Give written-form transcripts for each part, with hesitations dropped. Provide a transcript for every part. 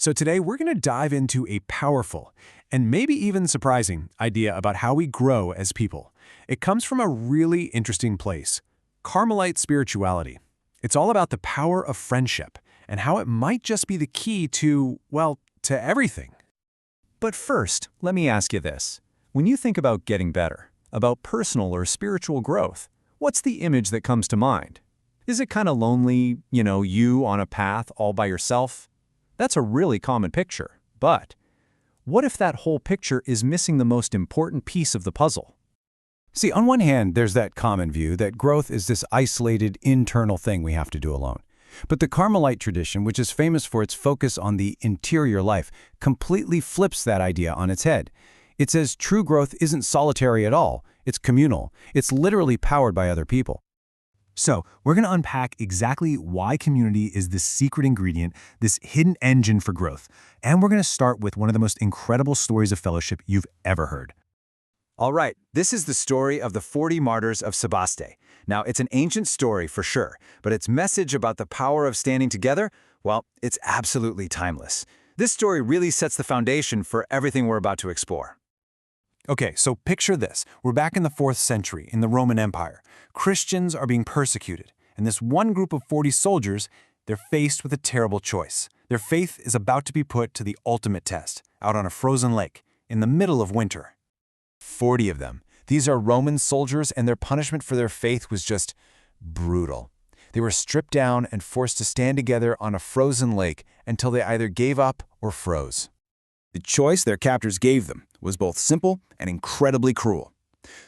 So today we're going to dive into a powerful and maybe even surprising idea about how we grow as people. It comes from a really interesting place, Carmelite spirituality. It's all about the power of friendship and how it might just be the key to, well, to everything. But first, let me ask you this. When you think about getting better, about personal or spiritual growth, what's the image that comes to mind? Is it kind of lonely, you on a path all by yourself? That's a really common picture. But what if that whole picture is missing the most important piece of the puzzle? See, on one hand, there's that common view that growth is this isolated internal thing we have to do alone. But the Carmelite tradition, which is famous for its focus on the interior life, completely flips that idea on its head. It says true growth isn't solitary at all. It's communal. It's literally powered by other people. So we're going to unpack exactly why community is this secret ingredient, this hidden engine for growth. And we're going to start with one of the most incredible stories of fellowship you've ever heard. All right, this is the story of the 40 martyrs of Sebaste. Now, it's an ancient story for sure, but its message about the power of standing together, well, it's absolutely timeless. This story really sets the foundation for everything we're about to explore. Okay, so picture this. We're back in the 4th century in the Roman Empire. Christians are being persecuted, and this one group of 40 soldiers, they're faced with a terrible choice. Their faith is about to be put to the ultimate test, out on a frozen lake, in the middle of winter. 40 of them. These are Roman soldiers, and their punishment for their faith was just brutal. They were stripped down and forced to stand together on a frozen lake until they either gave up or froze. The choice their captors gave them was both simple and incredibly cruel.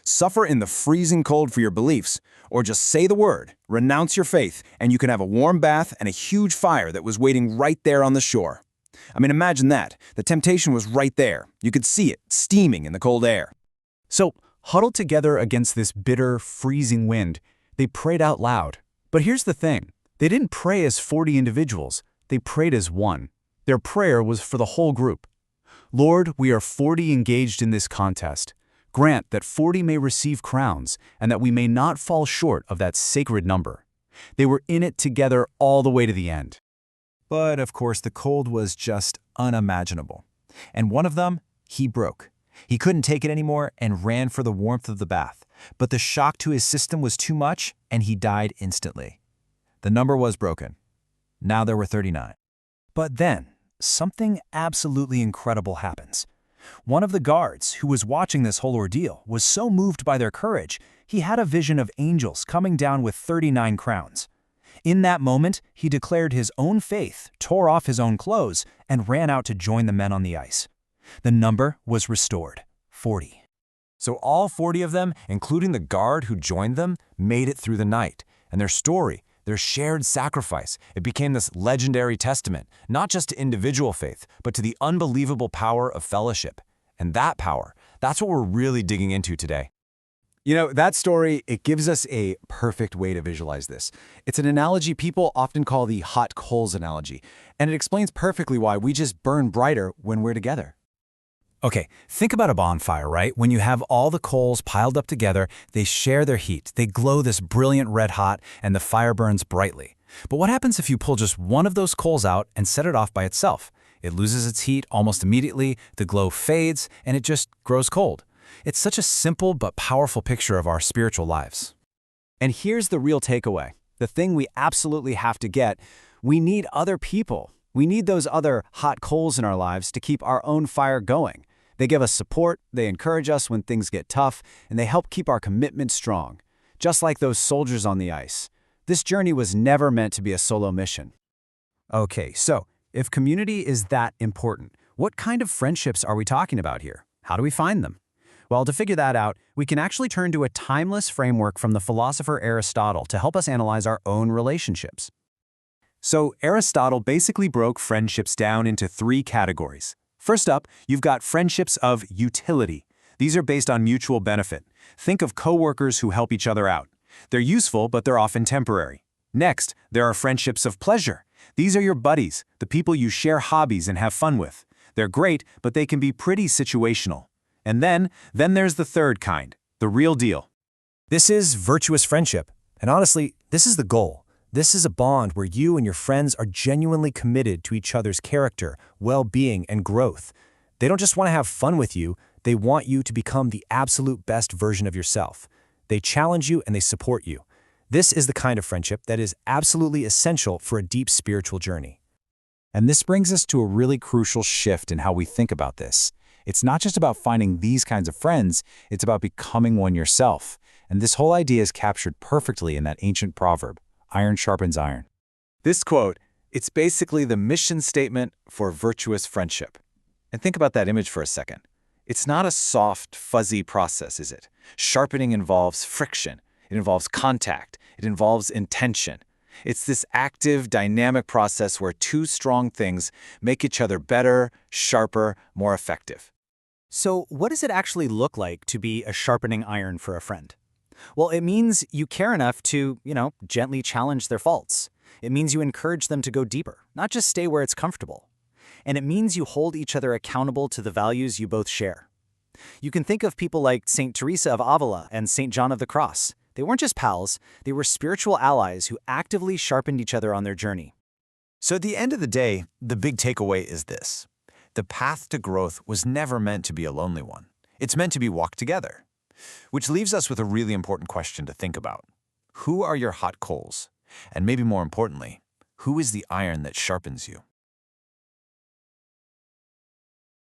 Suffer in the freezing cold for your beliefs, or just say the word, renounce your faith, and you can have a warm bath and a huge fire that was waiting right there on the shore. I mean, imagine that. The temptation was right there. You could see it, steaming in the cold air. So, huddled together against this bitter, freezing wind, they prayed out loud. But here's the thing. They didn't pray as 40 individuals. They prayed as one. Their prayer was for the whole group. Lord, we are 40 engaged in this contest. Grant that 40 may receive crowns, and that we may not fall short of that sacred number. They were in it together all the way to the end. But, of course, the cold was just unimaginable. And one of them, he broke. He couldn't take it anymore and ran for the warmth of the bath. But the shock to his system was too much, and he died instantly. The number was broken. Now there were 39. But then, something absolutely incredible happens. One of the guards, who was watching this whole ordeal, was so moved by their courage, he had a vision of angels coming down with 39 crowns. In that moment, he declared his own faith, tore off his own clothes, and ran out to join the men on the ice. The number was restored, 40. So all 40 of them, including the guard who joined them, made it through the night. And their story, their shared sacrifice, it became this legendary testament, not just to individual faith, but to the unbelievable power of fellowship. And that power, that's what we're really digging into today. You know, that story, it gives us a perfect way to visualize this. It's an analogy people often call the hot coals analogy, and it explains perfectly why we just burn brighter when we're together. Okay, think about a bonfire, right? When you have all the coals piled up together, they share their heat. They glow this brilliant red hot, and the fire burns brightly. But what happens if you pull just one of those coals out and set it off by itself? It loses its heat almost immediately, the glow fades, and it just grows cold. It's such a simple but powerful picture of our spiritual lives. And here's the real takeaway. The thing we absolutely have to get, we need other people. We need those other hot coals in our lives to keep our own fire going. They give us support, they encourage us when things get tough, and they help keep our commitment strong. Just like those soldiers on the ice. This journey was never meant to be a solo mission. Okay, so if community is that important, what kind of friendships are we talking about here? How do we find them? Well, to figure that out, we can actually turn to a timeless framework from the philosopher Aristotle to help us analyze our own relationships. So Aristotle basically broke friendships down into 3 categories. First up, you've got friendships of utility. These are based on mutual benefit. Think of coworkers who help each other out. They're useful, but they're often temporary. Next, there are friendships of pleasure. These are your buddies, the people you share hobbies and have fun with. They're great, but they can be pretty situational. And then there's the third kind, the real deal. This is virtuous friendship. And honestly, this is the goal. This is a bond where you and your friends are genuinely committed to each other's character, well-being, and growth. They don't just want to have fun with you, they want you to become the absolute best version of yourself. They challenge you and they support you. This is the kind of friendship that is absolutely essential for a deep spiritual journey. And this brings us to a really crucial shift in how we think about this. It's not just about finding these kinds of friends, it's about becoming one yourself. And this whole idea is captured perfectly in that ancient proverb, iron sharpens iron. This quote, it's basically the mission statement for virtuous friendship. And think about that image for a second. It's not a soft, fuzzy process, is it? Sharpening involves friction. It involves contact. It involves intention. It's this active, dynamic process where two strong things make each other better, sharper, more effective. So what does it actually look like to be a sharpening iron for a friend? Well, it means you care enough to, gently challenge their faults. It means you encourage them to go deeper, not just stay where it's comfortable. And it means you hold each other accountable to the values you both share. You can think of people like St. Teresa of Avila and St. John of the Cross. They weren't just pals, they were spiritual allies who actively sharpened each other on their journey. So at the end of the day, the big takeaway is this. The path to growth was never meant to be a lonely one. It's meant to be walked together. Which leaves us with a really important question to think about. Who are your hot coals? And maybe more importantly, who is the iron that sharpens you?